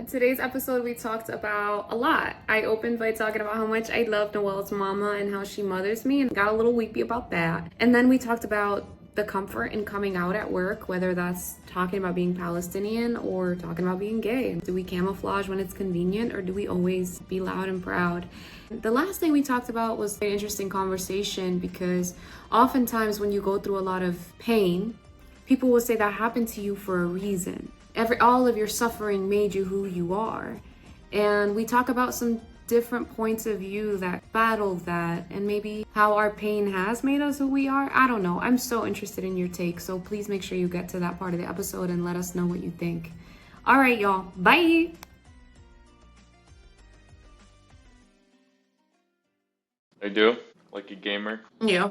Today's episode, we talked about a lot. I opened by talking about how much I love Noelle's mama and how she mothers me, and got a little weepy about that. And then we talked about the comfort in coming out at work, whether that's talking about being Palestinian or talking about being gay. Do we camouflage when it's convenient, or do we always be loud and proud? The last thing we talked about was an interesting conversation because oftentimes when you go through a lot of pain, people will say that happened to you for a reason. All of your suffering made you who you are. And we talk about some different points of view that battle that, and maybe how our pain has made us who we are. I don't know. I'm so interested in your take, so please make sure you get to that part of the episode and let us know what you think. All right, y'all. Bye. I do, like a gamer. Yeah.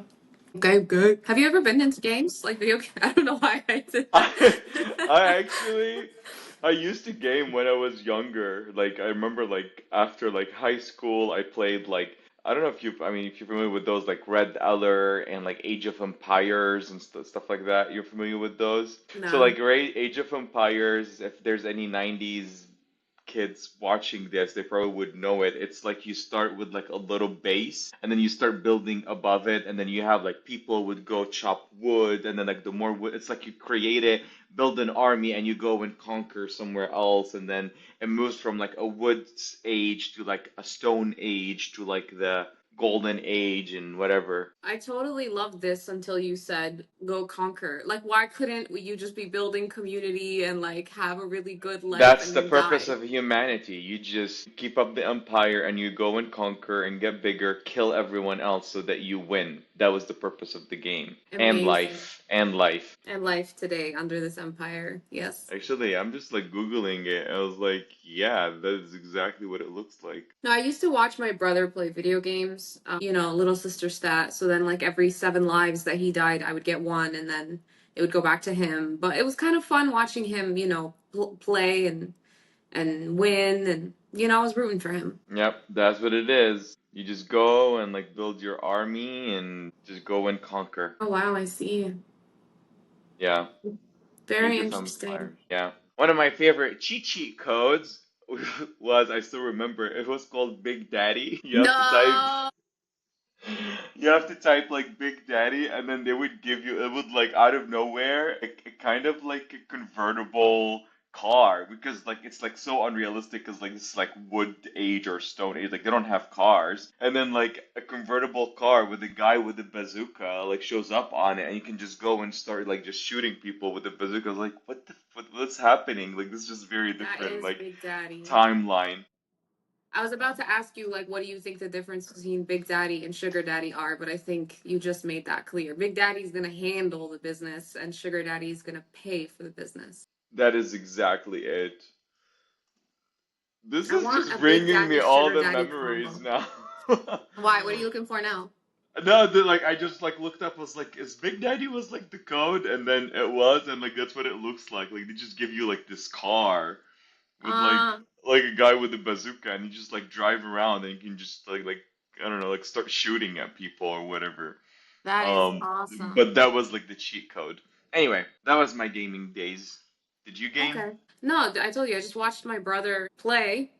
Okay, good. Have you ever been into games? Like video games? I don't know why I did I that. I actually I used to game when I was younger. Like I remember like after like high school I played like I don't know if if you're familiar with those like Red Alert and like Age of Empires and stuff like that. You're familiar with those? So No. like Age of Empires, if there's any 90s kids watching this, they probably would know it. It's like you start with like a little base and then you start building above it, and then you have like people would go chop wood, and then like the more wood, it's like you create it, build an army, and you go and conquer somewhere else, and then it moves from like a wood age to like a stone age to like the golden age and whatever. I totally loved this until you said go conquer. Like, why couldn't you just be building community and like have a really good life That's and the then purpose die? of humanity. You just keep up the empire and you go and conquer and get bigger, kill everyone else so that you win. That was the purpose of the game. And Amazing. life. And life. And life today under this empire. Yes. Actually, I'm just like Googling it. I was like, yeah, that is exactly what it looks like. No, I used to watch my brother play video games. Little sister stat. So then, like every 7 lives that he died, I would get one, and then it would go back to him. But it was kind of fun watching him, play and win, and I was rooting for him. Yep, that's what it is. You just go and like build your army and just go and conquer. Oh wow, I see. Yeah. Very Age of interesting. Empires. Yeah. One of my favorite cheat sheet codes was, I still remember, it was called Big Daddy. No. You have to type like Big Daddy, and then they would give you, it would like out of nowhere, a kind of like a convertible car, because like it's like so unrealistic, because like this is like wood age or stone age, like they don't have cars, and then like a convertible car with a guy with a bazooka like shows up on it, and you can just go and start like just shooting people with a bazooka. I was like, what's happening? Like this is just very That different is like Big Daddy. timeline. I was about to ask you, like, what do you think the difference between Big Daddy and Sugar Daddy are? But I think you just made that clear. Big Daddy's gonna handle the business, and Sugar Daddy's gonna pay for the business. That is exactly it. This I is want a just Big bringing me Daddy all Sugar the Daddy memories combo. now. Why? What are you looking for now? No, like I just like looked up, was like, is Big Daddy was like the code, and then it was, and like that's what it looks like. Like they just give you like this car with Uh, like a guy with a bazooka, and you just like drive around, and you can just like I don't know, like start shooting at people or whatever. that is Um, awesome. but that was like the cheat code. Anyway, that was my gaming days. Did you game? Okay. No, I told you, I just watched my brother play,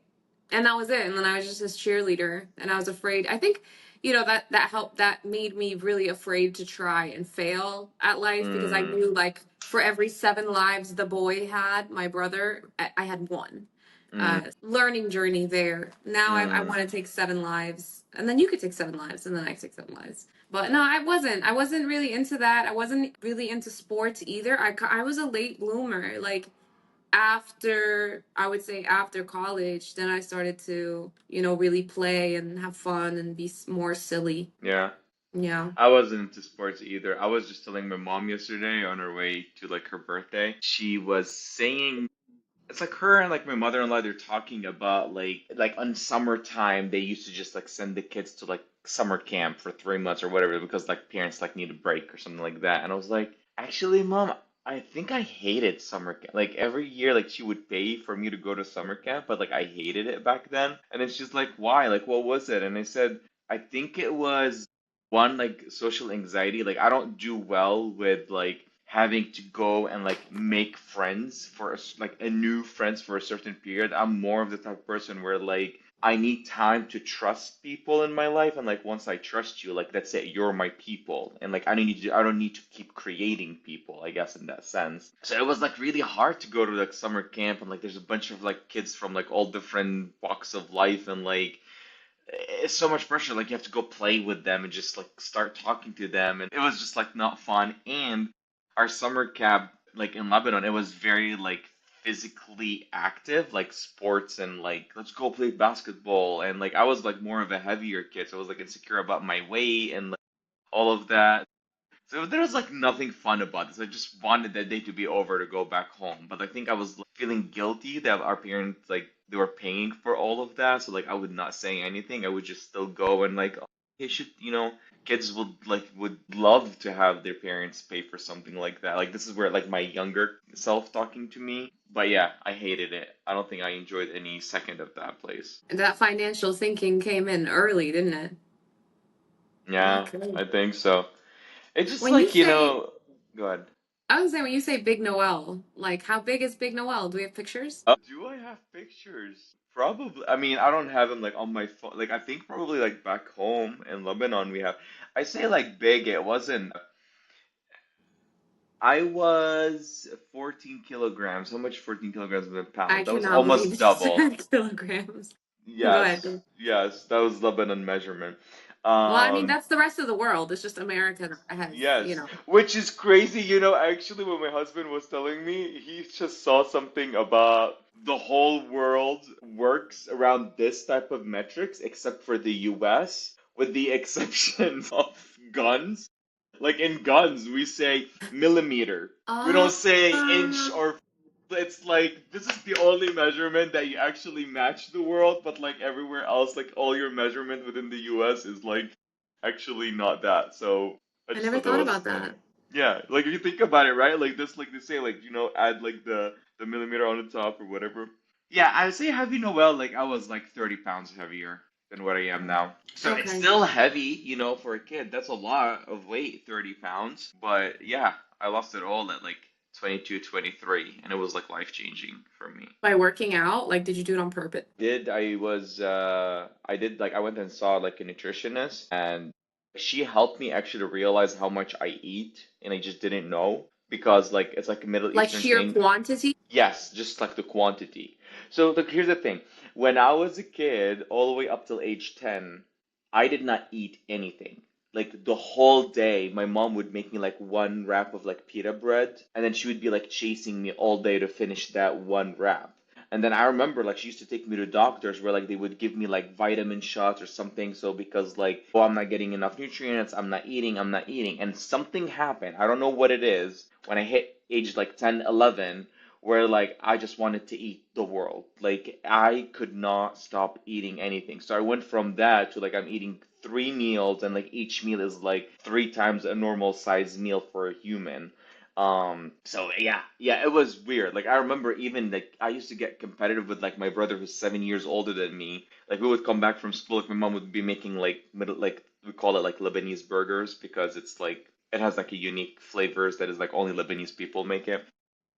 and that was it. And then I was just his cheerleader, and I was afraid. I think, that helped. That made me really afraid to try and fail at life because I Mm, knew, like, for every 7 lives the boy had, my brother, I had one. mm, Learning journey there. Now I mm. want to take 7 lives, and then you could take 7 lives, and then I take 7 lives. But no, I wasn't. I wasn't really into that. I wasn't really into sports either. I was a late bloomer. Like, after I would say after college, then I started to, really play and have fun and be more silly. Yeah. Yeah. I wasn't into sports either. I was just telling my mom yesterday on her way to like her birthday. She was saying it's like her and like my mother-in-law, they're talking about like on summertime they used to just like send the kids to like summer camp for 3 months or whatever, because like parents like need a break or something like that. And I was like, actually, mom, I think I hated summer camp. Like every year, like she would pay for me to go to summer camp, but like I hated it back then. And then she's like, why? Like what was it? And I said, I think it was one, like social anxiety. Like I don't do well with like having to go and like make friends for like a new friends for a certain period. I'm more of the type of person where like I need time to trust people in my life, and like once I trust you, like that's it, you're my people, and like I don't need to keep creating people, I guess, in that sense. So it was like really hard to go to like summer camp, and like there's a bunch of like kids from like all different walks of life, and like it's so much pressure. Like you have to go play with them and just like start talking to them, and it was just like not fun. And our summer camp, like in Lebanon, it was very like physically active, like sports and like let's go play basketball. And like I was like more of a heavier kid, so I was like insecure about my weight and like all of that. So there was like nothing fun about this. I just wanted that day to be over to go back home. But I think I was like, feeling guilty that our parents like they were paying for all of that. So like I would not say anything. I would just still go and like, oh, they should, kids would love to have their parents pay for something like that. Like this is where like my younger self talking to me. But yeah, I hated it. I don't think I enjoyed any second of that place. And that financial thinking came in early, didn't it? Yeah, Okay. I think so. It's just When you like, say, go ahead. I was saying, when you say Big Noel, like how big is Big Noel? Do we have pictures? Do I have pictures? Probably. I mean, I don't have them like on my phone. Like I think probably like back home in Lebanon we have. I say like big. It wasn't. I was 14 kilograms. How much 14 kilograms in a I pound? That was cannot believe almost you double. said kilograms. Go Yes, ahead. yes, that was Lebanon measurement. Well, I mean, Um, that's the rest of the world. It's just America that has, Yes, which is crazy. Actually, when my husband was telling me, he just saw something about the whole world works around this type of metrics, except for the US, with the exception of guns. Like in guns, we say millimeter. We don't uh, say inch or it's like this is the only measurement that you actually match the world, but like everywhere else, like all your measurement within the US is like actually not that. So I I just never thought that thought was about funny. that. Yeah, like if you think about it, right? Like this, like they say, like add like the millimeter on the top or whatever. Yeah, I would say heavy Noel, like I was like 30 pounds heavier than what I am now. So it's Okay. still heavy, for a kid. That's a lot of weight, 30 pounds. But yeah, I lost it all at like 22, 23, and it was like life changing for me. By working out, like, did you do it on purpose? I did like I went and saw like a nutritionist, and she helped me actually realize how much I eat, and I just didn't know because like it's like a Middle Like Eastern sheer thing. quantity? Yes, just like the quantity. So look, here's the thing. When I was a kid, all the way up till age 10, I did not eat anything. Like the whole day, my mom would make me like one wrap of like pita bread, and then she would be like chasing me all day to finish that one wrap. And then I remember like she used to take me to doctors where like they would give me like vitamin shots or something. So because like, oh, I'm not getting enough nutrients, I'm not eating. And something happened. I don't know what it is. When I hit age like 10, 11, where like I just wanted to eat the world. Like I could not stop eating anything. So I went from that to like I'm eating 3 meals, and like each meal is like 3 times a normal size meal for a human. So yeah, it was weird. Like I remember even like I used to get competitive with like my brother who's 7 years older than me. Like we would come back from school, like my mom would be making like middle like we call it like Lebanese burgers because it's like it has like a unique flavors that is like only Lebanese people make it.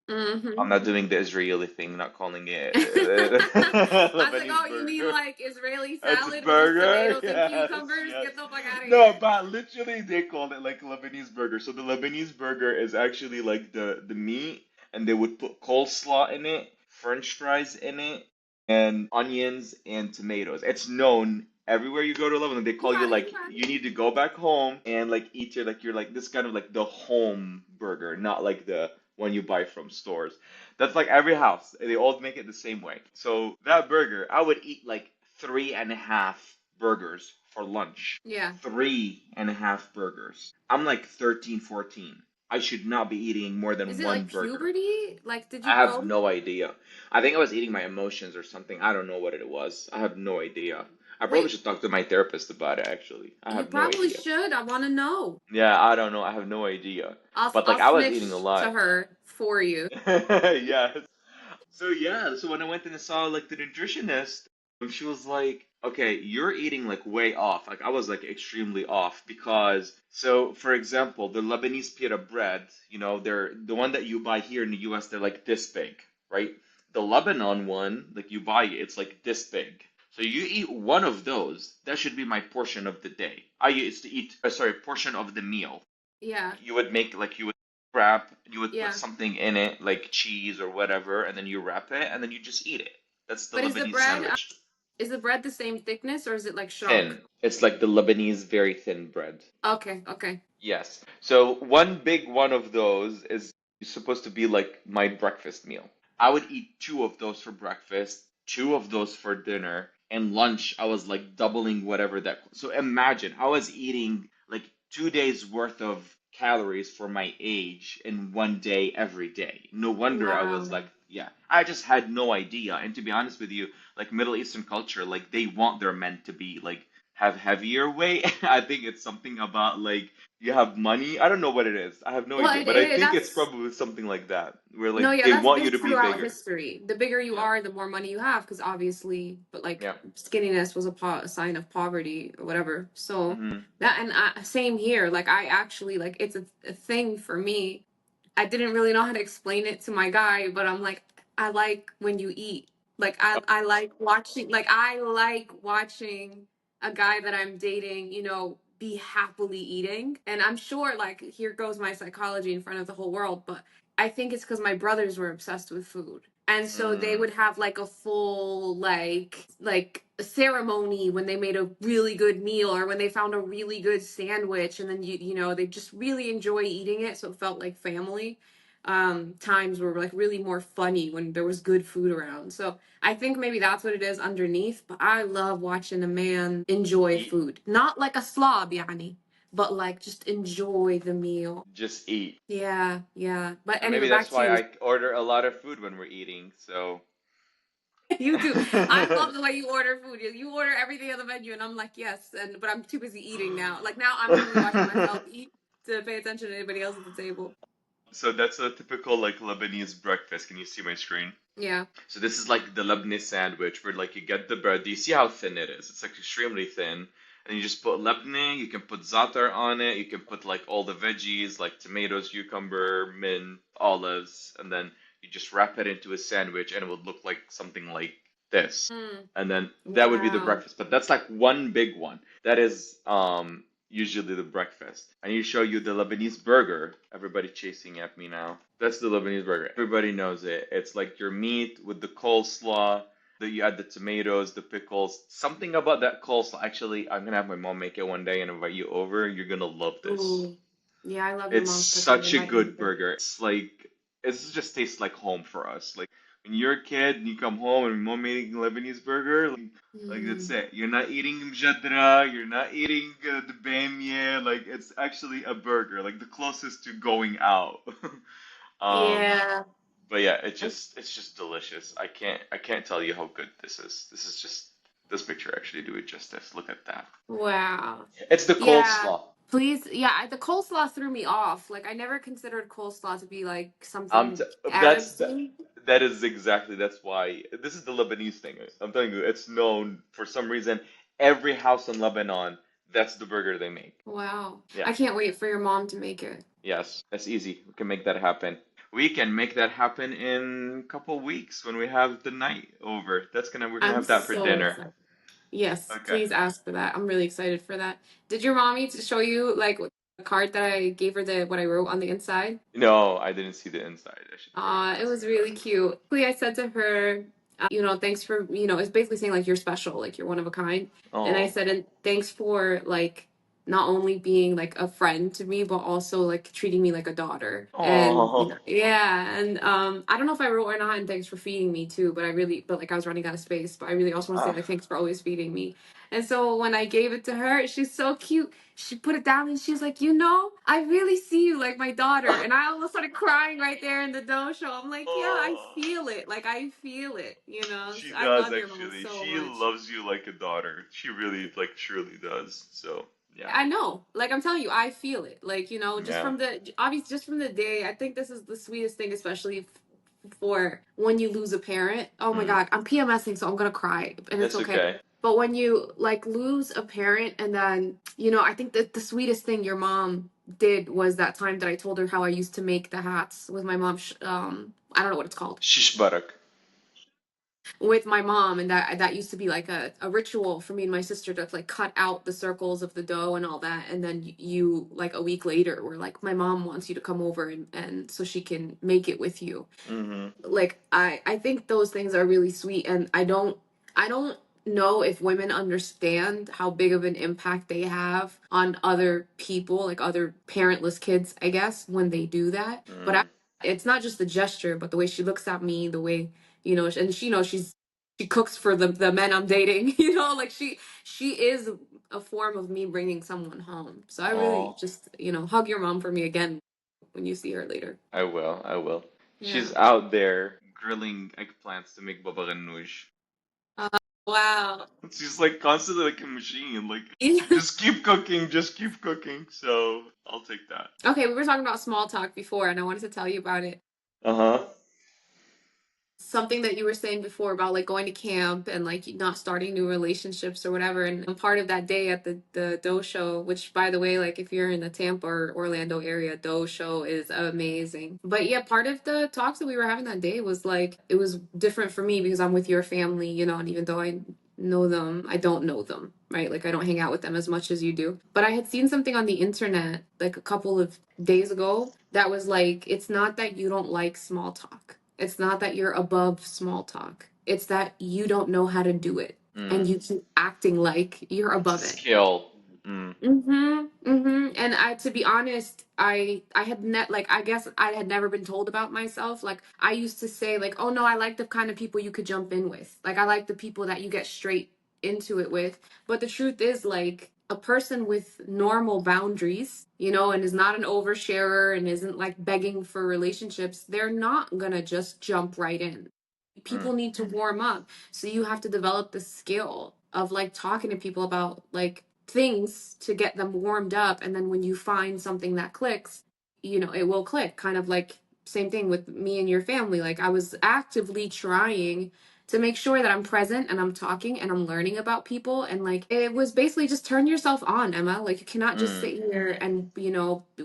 I'm Mm-hmm. not doing the Israeli thing, not calling it I was like, Lebanese oh, you mean burger. like Israeli It's a salad with just burger, tomatoes and yes, cucumbers? yes. Get the fuck out of No, here. but literally they called it like Lebanese burger. So the Lebanese burger is actually like the meat, and they would put coleslaw in it, French fries in it, and onions and tomatoes. It's known everywhere you go to Lebanon. They call you Okay, like you need to go back home and like eat your like you're like this kind of like the home burger, not like the one you buy from stores. That's like every house. They all make it the same way. So that burger, I would eat like 3.5 burgers for lunch. yeah. 3.5 burgers. I'm like 13, 14. I should not be eating more Is than it one like burger. puberty? Like, did you I have go? no idea. I think I was eating my emotions or something. I don't know what it was. I have no idea. I probably Wait, should talk to my therapist about it, actually. I you have no probably idea. should. I want to know. Yeah, I don't know. I have no idea. But like I'll I was eating a snitch to lot. her for you. Yes. So yeah, so when I went and saw like the nutritionist, And she was like, okay, you're eating like way off. Like I was like extremely off because so for example, the Lebanese pita bread, they're the one that you buy here in the US, they're like this big, right? The Lebanon one, like you buy it, it's like this big. So you eat one of those, that should be my portion of the day. I used to eat, sorry, portion of the meal. Yeah, You would make like you would wrap, you would put yeah. something in it, like cheese or whatever, and then you wrap it, and then you just eat it. That's the But Lebanese sandwich. is the bread the same thickness or is it like shrunk? Thin. It's like the Lebanese very thin bread. Okay, okay. Yes. So one big one of those is supposed to be like my breakfast meal. I would eat two of those for breakfast, two of those for dinner, and lunch I was like doubling whatever that. So imagine I was eating like 2 days worth of calories for my age in one day every day. No wonder I was Wow. like, yeah, I just had no idea. And to be honest with you, like Middle Eastern culture, like they want their men to be like have heavier weight. I think it's something about like you have money. I don't know what it is. I have no Well, idea, but I think it's that's probably something like that, where no, like yeah, they that's want you been to be throughout bigger. history. The bigger you Yeah. are, the more money you have, because obviously, but like Yeah. skinniness was a sign of poverty or whatever. So Hmm. that and same here. Like I actually like it's a thing for me. I didn't really know how to explain it to my guy, but I'm like, I like when you eat. Like I like watching a guy that I'm dating, be happily eating. And I'm sure like here goes my psychology in front of the whole world, but I think it's because my brothers were obsessed with food. And so they Mm. would have like a full like a ceremony when they made a really good meal or when they found a really good sandwich and then they just really enjoy eating it so it felt like family. Times were like really more funny when there was good food around. So I think maybe that's what it is underneath, but I love watching a man enjoy Eat, food. Not like a slob, yani, but like just enjoy the meal. just eat. Yeah, yeah. But And anyway, maybe back that's to why you. I order a lot of food when we're eating. So You do. I love the way you order food. You order everything on the menu, and I'm like, yes, but I'm too busy eating now. Like now, I'm only watching myself eat to pay attention to anybody else at the table. so that's a typical like Lebanese breakfast. Can you see my screen? Yeah. So this is like the Lebanese sandwich where like you get the bread. Do you see how thin it is? It's like extremely thin. And you just put labneh, you can put za'atar on it, you can put like all the veggies like tomatoes, cucumber, mint, olives, and then you just wrap it into a sandwich and it would look like something like this. Mm, And then that would be the wow. breakfast. But that's like one big one. That is usually the breakfast. I need to show you the Lebanese burger. Everybody chasing at me now. That's the Lebanese burger. Everybody knows it. It's like your meat with the coleslaw. That you add the tomatoes, the pickles. Something about that coleslaw. Actually, I'm gonna have my mom make it one day and invite you over. You're gonna love this. Ooh. Yeah, I love your It's mom's cooking. such a Invite me good over. burger. It's like it just tastes like home for us. Like when you're a kid and you come home and mom making Lebanese burger, like that's Mm. it. You're not eating mjadra, you're not eating the bamia. Like it's actually a burger, like the closest to going out. um, Yeah. but yeah, it's just delicious. I can't tell you how good this is. This picture actually do it justice. Look at that. Wow. It's the Yeah. coleslaw. Please, yeah, the coleslaw threw me off. Like I never considered coleslaw to be like Um, t- something that's Arabs that. do. That is exactly. That's why this is the Lebanese thing. I'm telling you, it's known for some reason. Every house in Lebanon, that's the burger they make. Wow. Yeah. I can't wait for your mom to make it. Yes, that's easy. We can make that happen. We can make that happen in a couple weeks when we have the night over. We're gonna I'm have that for so dinner. excited. Yes, Okay. please ask for that. I'm really excited for that. Did your mommy to show you like the card that I gave her what I wrote on the inside? No, I didn't see the inside. I should probably It ask was her. really cute. I said to her, thanks for, it's basically saying like you're special, like you're one of a kind. And I Oh, said, and thanks for like not only being like a friend to me, but also like treating me like a daughter. And oh, yeah. And I don't know if I wrote or not, and thanks for feeding me too, but like I was running out of space. But I really also want to say ah, like thanks for always feeding me. And so when I gave it to her, she's so cute. She put it down and she was like, I really see you like my daughter. And I almost started crying right there in the dojo. I'm like, yeah, I oh. feel it. Like, I feel it, She So I does love your mom actually. so She much. loves you like a daughter. She really, like, truly does. So, yeah. I know. Like, I'm telling you, I feel it. Like, just Yeah. from obviously, just from the day, I think this is the sweetest thing, especially for when you lose a parent. Oh my Mm. God, I'm PMSing, so I'm gonna cry, and it's That's okay. okay. But when you like lose a parent, and then, I think that the sweetest thing your mom did was that time that I told her how I used to make the hats with my mom. I don't know what it's called, Shish barak. with my mom, and that used to be like a ritual for me and my sister to like cut out the circles of the dough and all that, and then you like a week later were like, my mom wants you to come over, and so she can make it with you. Mm-hmm. Like I think those things are really sweet, and I don't know if women understand how big of an impact they have on other people, like other parentless kids, I guess, when they do that. But Mm. it's not just the gesture, but the way she looks at me, the way, and she knows she cooks for the men I'm dating, like she is a form of me bringing someone home. So I really Oh, just, hug your mom for me again when you see her later. I will. I will. Yeah. She's out there grilling eggplants to make baba ganoush. Uh, wow. She's like constantly like a machine. Like, Yeah. just keep cooking, just keep cooking. So I'll take that. Okay, we were talking about small talk before, and I wanted to tell you about it. Uh-huh. Something that you were saying before about like going to camp and like not starting new relationships or whatever. And I'm part of that day at the Doe show, which, by the way, like if you're in the Tampa or Orlando area, Doe show is amazing. But yeah, part of the talks that we were having that day was like, it was different for me because I'm with your family, and even though I know them, I don't know them, right? Like I don't hang out with them as much as you do. But I had seen something on the internet like a couple of days ago that was like, it's not that you don't like small talk. It's not that you're above small talk. It's that you don't know how to do it, and Mm. you keep acting like you're It's a above it. skill. Mm. And I, to be honest, I had net like I guess I had never been told about myself. Like I used to say like, oh no, I like the kind of people you could jump in with. Like I like the people that you get straight into it with. But the truth is, like, a person with normal boundaries, and is not an oversharer and isn't like begging for relationships, they're not gonna just jump right in. Mm. People need to warm up. So you have to develop the skill of like talking to people about like things to get them warmed up. And then when you find something that clicks, it will click. Kind of like same thing with me and your family. Like I was actively trying to make sure that I'm present and I'm talking and I'm learning about people. And like it was basically just turn yourself on, Emma. Like you cannot just Mm. sit here and,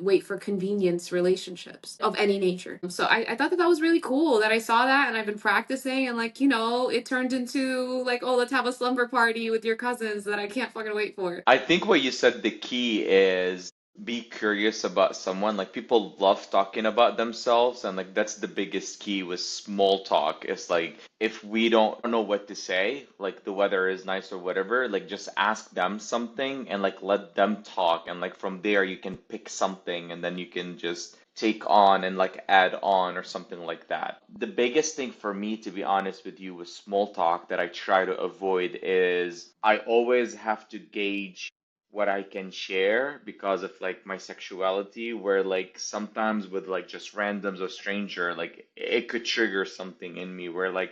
wait for convenience relationships of any nature. So I thought that was really cool that I saw that, and I've been practicing, and like, it turned into like, oh, let's have a slumber party with your cousins that I can't fucking wait for. I think what you said, the key is be curious about someone. Like people love talking about themselves, and like that's the biggest key with small talk. It's like if we don't know what to say, like the weather is nice or whatever, like just ask them something and like let them talk, and like from there you can pick something and then you can just take on and like add on or something like that. The biggest thing for me, to be honest with you, with small talk that I try to avoid is I always have to gauge what I can share because of like my sexuality, where like sometimes with like just randoms or stranger, like it could trigger something in me where like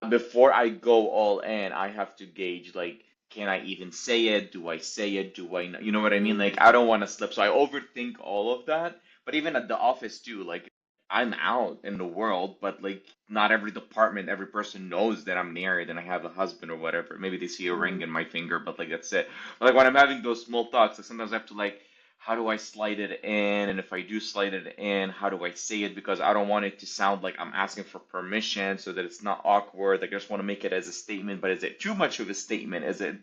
before I go all in, I have to gauge like, can I even say it? Do I say it? Do I not? You know what I mean? Like I don't want to slip, so I overthink all of that. But even at the office too, like I'm out in the world, but like not every department, every person knows that I'm married and I have a husband or whatever. Maybe they see a ring in my finger, but like that's it. But like when I'm having those small talks, like sometimes I have to like, how do I slide it in? And if I do slide it in, how do I say it? Because I don't want it to sound like I'm asking for permission so that it's not awkward. Like I just want to make it as a statement, but is it too much of a statement? Is it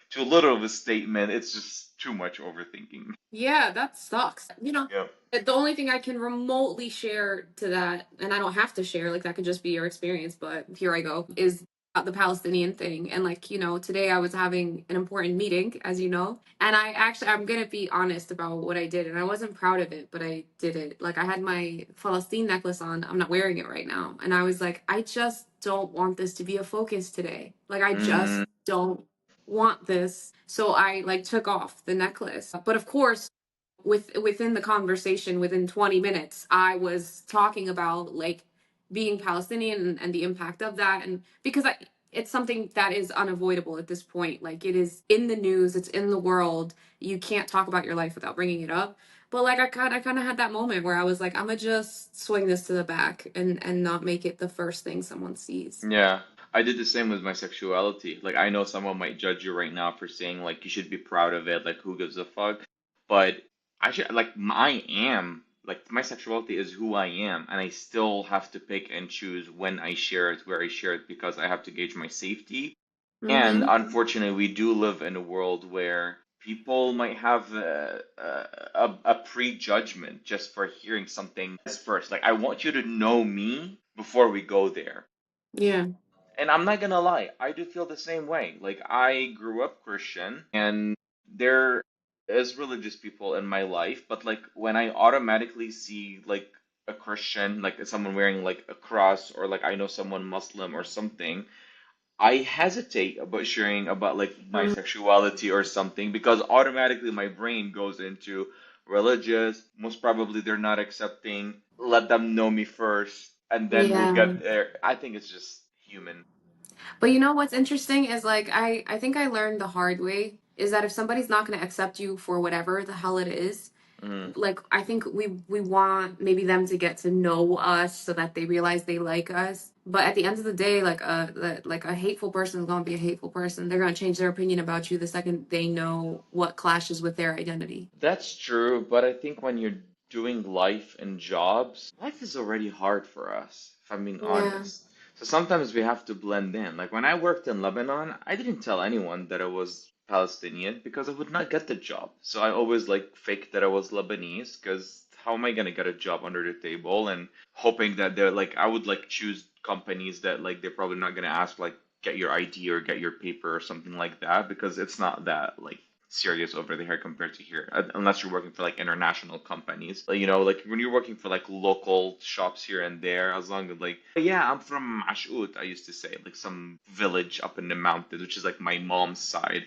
too little of a statement? It's just too much overthinking. Yeah, that sucks. Yeah. The only thing I can remotely share to that, and I don't have to share, like that could just be your experience, but here I go, is about the Palestinian thing. And like, today I was having an important meeting, as you know, and I'm gonna be honest about what I did, and I wasn't proud of it, but I did it. Like I had my Palestine necklace on. I'm not wearing it right now. And I was like, I just don't want this to be a focus today. Like I just Mm, don't want this. So I like took off the necklace. But of course, within the conversation, within 20 minutes, I was talking about like being Palestinian, and the impact of that. And because it's something that is unavoidable at this point. Like it is in the news, it's in the world. You can't talk about your life without bringing it up. But like I kind of had that moment where I was like, I'm gonna just swing this to the back and not make it the first thing someone sees. Yeah, I did the same with my sexuality. Like, I know someone might judge you right now for saying like you should be proud of it, like who gives a fuck? But I should like I am like my sexuality is who I am, and I still have to pick and choose when I share it, where I share it, because I have to gauge my safety. And Mm-hmm. unfortunately, we do live in a world where people might have a prejudgment just for hearing something first. Like, I want you to know me before we go there. Yeah. And I'm not gonna lie, I do feel the same way. Like, I grew up Christian, and there is religious people in my life, but like when I automatically see like a Christian, like someone wearing like a cross, or like I know someone Muslim or something, I hesitate about sharing about like my Mm, sexuality or something, because automatically my brain goes into religious, most probably they're not accepting, let them know me first, and then we'll yeah. get there. I think it's just human. But you know what's interesting is like I think I learned the hard way is that if somebody's not going to accept you for whatever the hell it is, Mm. like I think we want maybe them to get to know us so that they realize they like us. But at the end of the day, like a hateful person is going to be a hateful person. They're going to change their opinion about you the second they know what clashes with their identity. That's true, but I think when you're doing life and jobs, life is already hard for us, if I'm being Yeah. honest. So sometimes we have to blend in. Like when I worked in Lebanon, I didn't tell anyone that I was Palestinian because I would not get the job. So I always like faked that I was Lebanese, because how am I gonna get a job under the table, and hoping that they're like I would like choose companies that like they're probably not gonna ask like get your ID or get your paper or something like that, because it's not that like serious over there compared to here, unless you're working for like international companies. Like, like when you're working for like local shops here and there, as long as like, yeah, I'm from Ashut, I used to say, like some village up in the mountains, which is like my mom's side.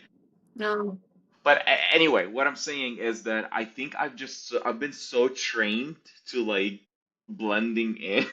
No. But anyway, what I'm saying is that I think I've been so trained to like blending in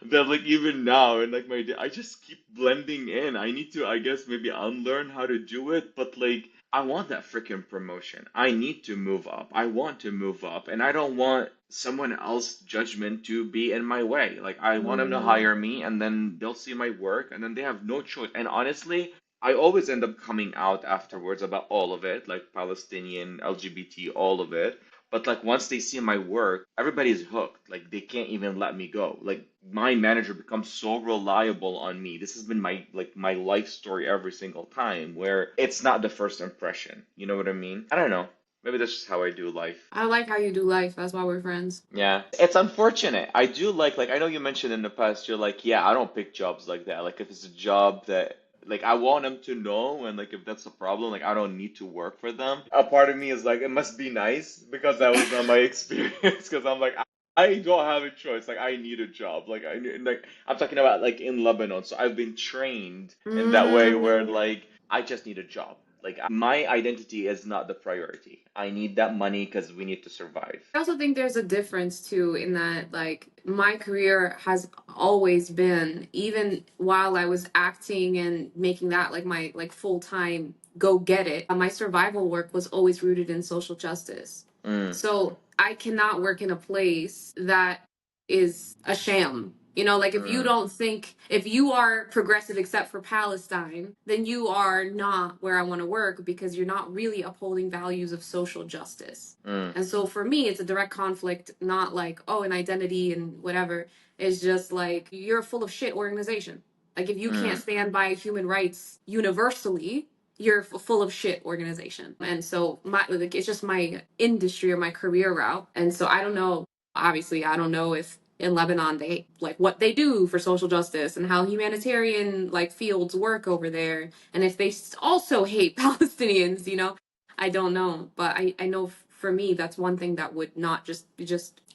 that like even now and like I just keep blending in. I need to, I guess, maybe unlearn how to do it, but like I want that freaking promotion. I need to move up. I want to move up, and I don't want someone else's judgment to be in my way. Like I want them to Mhm. hire me, and then they'll see my work, and then they have no choice. And honestly, I always end up coming out afterwards about all of it, like Palestinian, LGBT, all of it. But like once they see my work, everybody's hooked. Like they can't even let me go. Like my manager becomes so reliable on me. This has been my life story every single time, where it's not the first impression. You know what I mean? I don't know. Maybe that's just how I do life. I like how you do life. That's why we're friends. Yeah, it's unfortunate. I do like I know you mentioned in the past you're like, yeah, I don't pick jobs like that. Like if it's a job that like I want them to know, and like if that's a problem, like I don't need to work for them. A part of me is like it must be nice because that was not my experience, because I'm like I don't have a choice. Like I need a job. Like I'm talking about like in Lebanon. So I've been trained in that way where Mm. like I just need a job. Like my identity is not the priority. I need that money because we need to survive. I also think there's a difference too in that like my career has always been, even while I was acting and making that like my like full-time go get it, my survival work was always rooted in social justice. Mm, So I cannot work in a place that is a sham. You know, like if you mm, don't think, if you are progressive except for Palestine, then you are not where I want to work because you're not really upholding values of social justice. mm, And so for me, it's a direct conflict, not like, oh, an identity and whatever. It's just like, you're a full of shit organization. Like, if you can't mm. stand by human rights universally, you're full of shit organization. And so my like it's just my industry or my career route. And so I don't know, obviously I don't know if in Lebanon they like what they do for social justice and how humanitarian like fields work over there, and if they also hate Palestinians, you know. I don't know, but I know for me that's one thing that would not just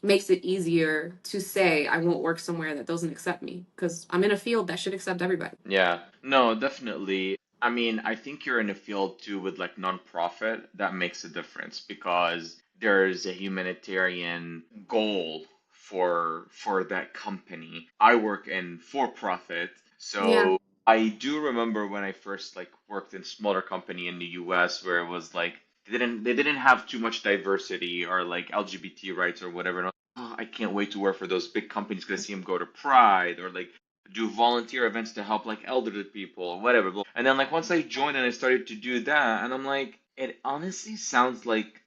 makes it easier to say I won't work somewhere that doesn't accept me because I'm in a field that should accept everybody. Yeah, no, definitely. I mean, I think you're in a field too with like nonprofit that makes a difference, because there's a humanitarian goal for that company. I work in for profit, Yeah. so I do remember when I first like worked in smaller company in the US where it was like they didn't have too much diversity or like LGBT rights or whatever. And I can't wait to work for those big companies because I see them go to Pride or like do volunteer events to help like elderly people or whatever. And then like once I joined and I started to do that, and I'm like, it honestly sounds like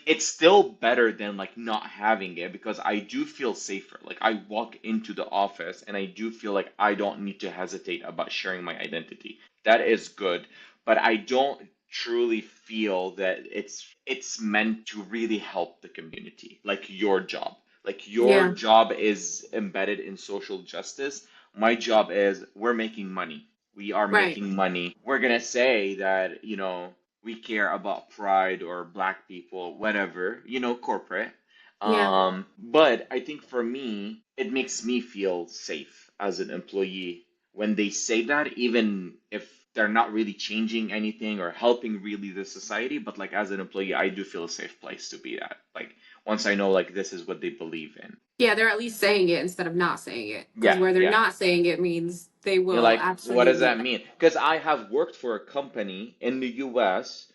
it's still better than like not having it because I do feel safer. Like I walk into the office and I do feel like I don't need to hesitate about sharing my identity. That is good, but I don't truly feel that it's meant to really help the community like your job. Like your Yeah, job is embedded in social justice. My job is we're making money. We are right. making money. We're gonna say that, we care about pride or black people, whatever, corporate. Yeah, But I think for me, it makes me feel safe as an employee when they say that, even if they're not really changing anything or helping really the society, but like as an employee, I do feel a safe place to be at. Like once I know like this is what they believe in. yeah. They're at least saying it instead of not saying it. Because Yeah, where they're yeah. not saying it means they You're will like, what does absolutely. that mean? Because I have worked for a company in the US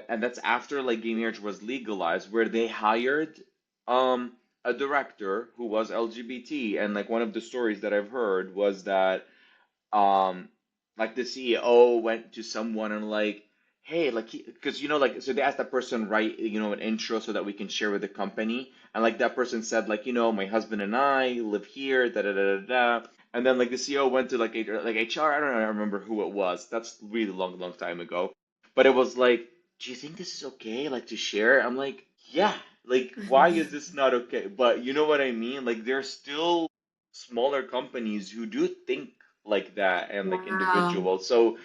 and that's after like gay marriage was legalized, where they hired um a director who was LGBT, and like one of the stories that I've heard was that um like the CEO went to someone and like, hey, like, because like, so they asked that person write an intro so that we can share with the company, and like that person said like, my husband and I live here, da da da da da. And then like the CEO went to like HR, I don't know, I don't remember who it was. That's really long time ago. But it was like, do you think this is okay, like to share? I'm like, yeah, like why is this not okay? But you know what I mean? Like there's still smaller companies who do think like that and like Wow. individuals. So,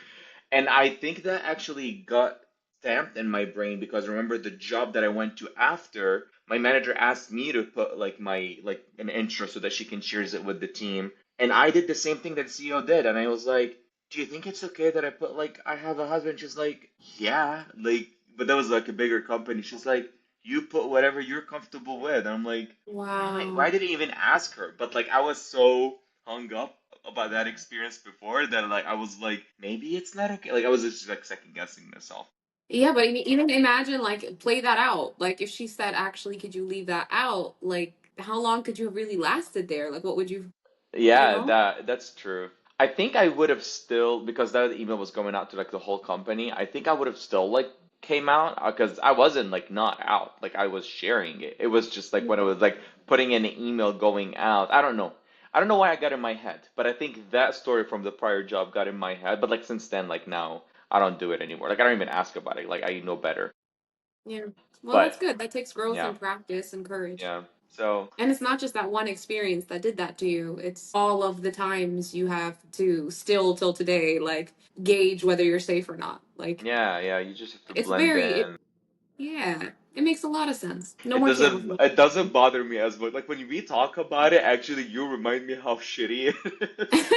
and I think that actually got stamped in my brain because remember the job that I went to after, my manager asked me to put like my like an intro so that she can share it with the team. And I did the same thing that CEO did, and I was like, "Do you think it's okay that I put like I have a husband?" She's like, "Yeah," like, but that was like a bigger company. She's like, "You put whatever you're comfortable with." And I'm like, why Wow. did I even ask her? But like I was so hung up about that experience before that like I was like, maybe it's not okay. Like I was just like second guessing myself. Yeah, but even imagine like play that out. Like if she said, actually, could you leave that out? Like how long could you have really lasted there? Like what would you, you Yeah, know? that's true. I think I would have still, because that email was going out to like the whole company. I think I would have still like came out because I wasn't like not out. Like I was sharing it. It was just like when it was like putting in an email going out. I don't know. I don't know why I got in my head, but I think that story from the prior job got in my head. But like since then, like now, I don't do it anymore. Like I don't even ask about it. Like I know better. Yeah. Well, But that's good. That takes growth yeah, and practice and courage. yeah. So And it's not just that one experience that did that to you. It's all of the times you have to still till today, like gauge whether you're safe or not. Like yeah, yeah. You just have to it's blend very, in. yeah, it makes a lot of sense. No It more doesn't camouflage. it doesn't bother me as much. Like when we talk about it, actually you remind me how shitty it is.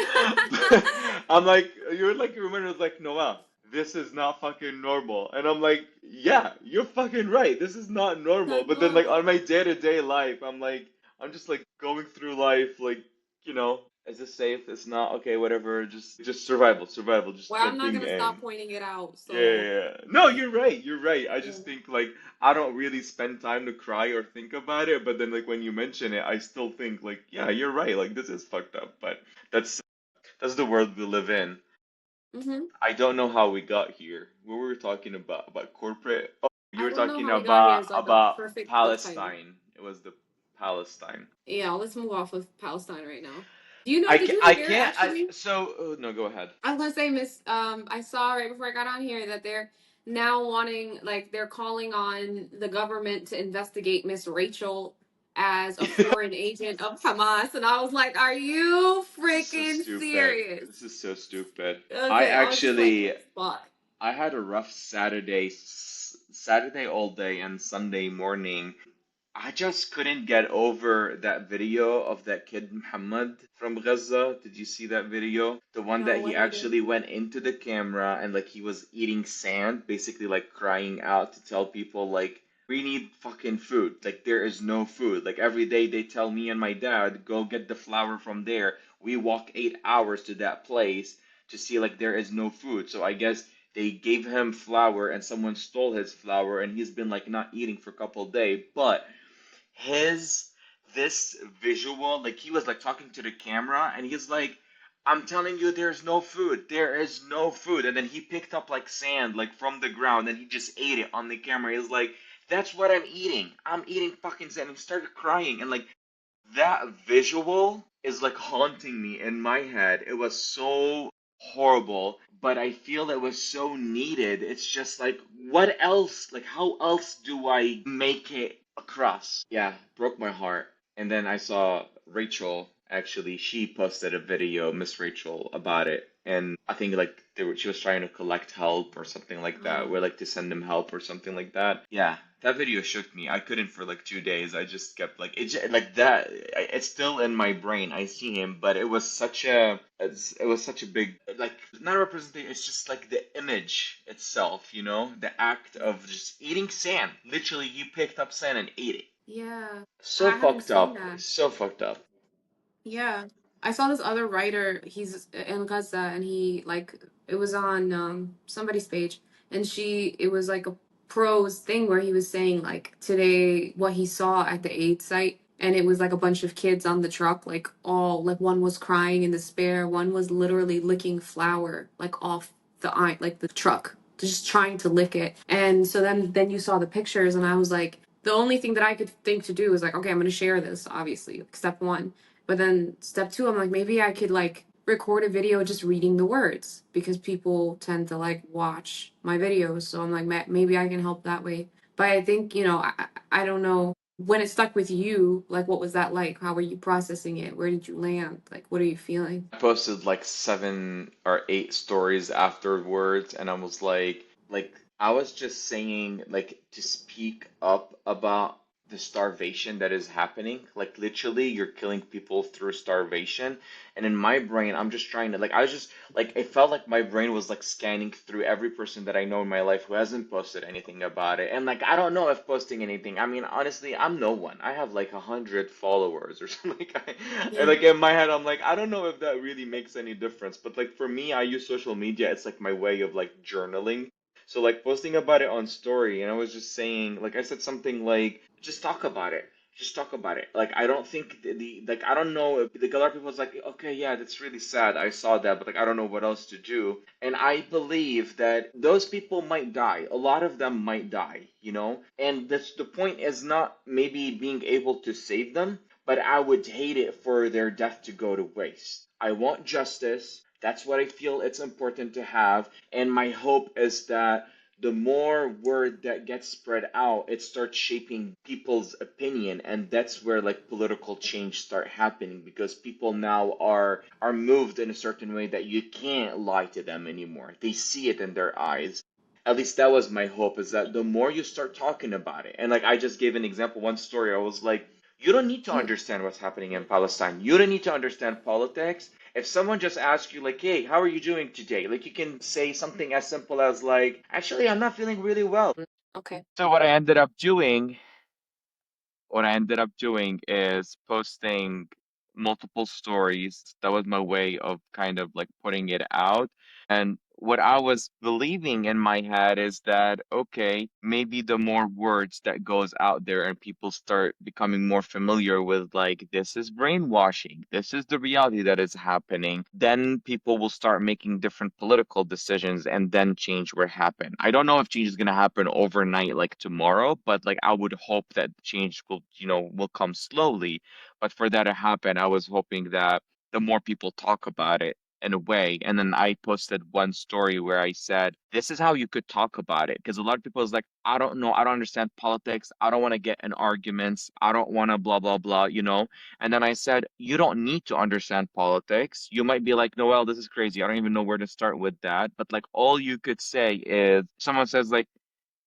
But I'm like you remember it's like Noel, this is not fucking normal. And I'm like, yeah, you're fucking right. This is not normal. But then like on my day-to-day life, I'm just like going through life like, is this safe? It's not okay, whatever. Just survival, just Well, I'm not jumping gonna stop in. pointing it out. Yeah, yeah, So, yeah. No, you're right. You're right. I yeah. just think like I don't really spend time to cry or think about it, but then like when you mention it, I still think like, yeah, you're right. Like this is fucked up, but that's the world we live in. Hmm. I don't know how we got here. What were we talking about corporate? Oh, you I were don't know talking how we got here. Is like a about perfect like title. Palestine. It was the Palestine. Yeah, let's move off of Palestine right now. Do you know? I Did can, you I hear can't. actually? No, go ahead. I was gonna say, Miss. I saw right before I got on here that they're now wanting, like, they're calling on the government to investigate Miss Rachel as a foreign agent of Hamas, and I was like, "Are you This is so freaking stupid. serious?" This is so stupid. I Okay, I was just like, actually "Fuck." I had a rough Saturday all day and Sunday morning. I just couldn't get over that video of that kid Muhammad from Gaza. Did you see that video? The one that No, he what he did? actually went into the camera and like he was eating sand, basically like crying out to tell people like we need fucking food. Like there is no food. Like every day they tell me and my dad, go get the flour from there. We walk 8 hours to that place to see like there is no food. So I guess they gave him flour and someone stole his flour and he's been like not eating for a couple of days. But his this visual, like he was like talking to the camera and he's like, I'm telling you, there's no food. There is no food. And then he picked up like sand, like from the ground, and he just ate it on the camera. He's like, that's what I'm eating. I'm eating fucking sand. And he started crying. And like that visual is like haunting me in my head. It was so horrible, but I feel it was so needed. It's just like, what else? Like, how else do I make it across? Yeah, broke my heart. And then I saw Rachel, actually, she posted a video, Miss Rachel, about it. And I think like she was trying to collect help or something like that, where Um, like to send them help or something like that. Yeah, that video shook me. I couldn't for like 2 days. I just kept like like that. It's still in my brain. I see him, but it was such a big like not a representation. It's just like the image itself, you know, the act of just eating sand. Literally, you picked up sand and ate it. yeah, So I haven't fucked seen up. that. So fucked up. Yeah. I saw this other writer, he's in Gaza, and he like it was on somebody's page, and it was like a prose thing where he was saying like today what he saw at the aid site, and it was like a bunch of kids on the truck, like all like one was crying in despair, one was literally licking flour like off like the truck, just trying to lick it. And so then you saw the pictures, and I was like, the only thing that I could think to do was like, okay, I'm gonna share this, obviously, like, step one. But then step two, I'm like, maybe I could like record a video just reading the words because people tend to like watch my videos. So I'm like, maybe I can help that way. But I think, I don't know when it stuck with you, like, what was that like? How were you processing it? Where did you land? Like, what are you feeling? I posted like 7 or 8 stories afterwards, and I was like I was just saying like to speak up about the starvation that is happening. Like literally, you're killing people through starvation. And in my brain, I'm just trying to like I was just like it felt like my brain was like scanning through every person that I know in my life who hasn't posted anything about it. And like I don't know if posting anything. I mean, honestly, I'm no one. I have like 100 followers or something. Like and Yeah. like in my head, I'm like, I don't know if that really makes any difference. But like for me, I use social media. It's like my way of like journaling. So like posting about it on story, and I was just saying, like I said something like, just talk about it. Just talk about it. Like I don't think like I don't know if like a lot of people was like, okay, yeah, that's really sad. I saw that, but like I don't know what else to do. And I believe that those people might die. A lot of them might die, you know? And that's the point is not maybe being able to save them, but I would hate it for their death to go to waste. I want justice. That's what I feel it's important to have. And my hope is that the more word that gets spread out, it starts shaping people's opinion, and that's where like political change start happening because people now are moved in a certain way that you can't lie to them anymore. They see it in their eyes. At least that was my hope, is that the more you start talking about it, and like I just gave an example, one story, I was like, you don't need to understand what's happening in Palestine. You don't need to understand politics. If someone just asks you, like, hey, how are you doing today? Like, you can say something as simple as, like, actually, I'm not feeling really well. Okay. So what I ended up doing is posting multiple stories. That was my way of kind of like putting it out. And what I was believing in my head is that, okay, maybe the more words that goes out there and people start becoming more familiar with like, this is brainwashing, this is the reality that is happening, then people will start making different political decisions and then change will happen. I don't know if change is going to happen overnight, like tomorrow, but like I would hope that change will, will come slowly. But for that to happen, I was hoping that the more people talk about it, in a way. And then I posted one story where I said, this is how you could talk about it. Because a lot of people is like, I don't know, I don't understand politics. I don't want to get in arguments. I don't want to blah, blah, blah, you know? And then I said, you don't need to understand politics. You might be like, Noel, this is crazy. I don't even know where to start with that. But like all you could say is someone says like,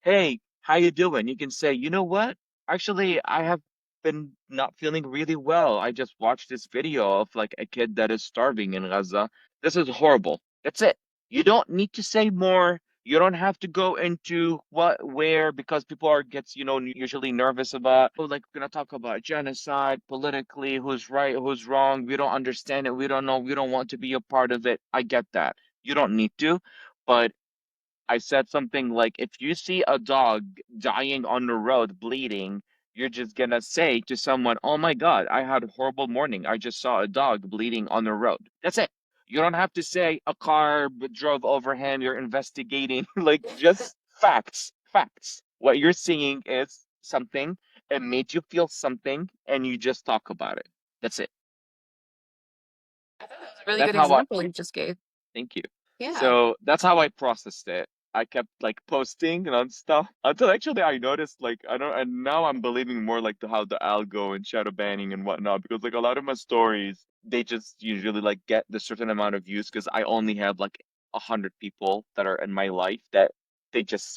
hey, how you doing? You can say, you know what? Actually, I have been not feeling really well. I just watched this video of like a kid that is starving in Gaza. This is horrible. That's it. You don't need to say more. You don't have to go into what, where, because people are gets, usually nervous about, oh, like we're gonna talk about genocide politically, who's right, who's wrong. We don't understand it. We don't know. We don't want to be a part of it. I get that. You don't need to, but I said something like, if you see a dog dying on the road bleeding, you're just gonna say to someone, "Oh my God, I had a horrible morning. I just saw a dog bleeding on the road." That's it. You don't have to say a car drove over him, you're investigating. Like, just facts, facts. What you're seeing is something, it made you feel something, and you just talk about it. That's it. I thought that was a really That's good how I example you just gave. Thank you. Yeah. So that's how I processed it. I kept like posting and stuff until actually I noticed like I don't and now I'm believing more like how the algo and shadow banning and whatnot because like a lot of my stories they just usually like get the certain amount of views because I only have like 100 people that are in my life that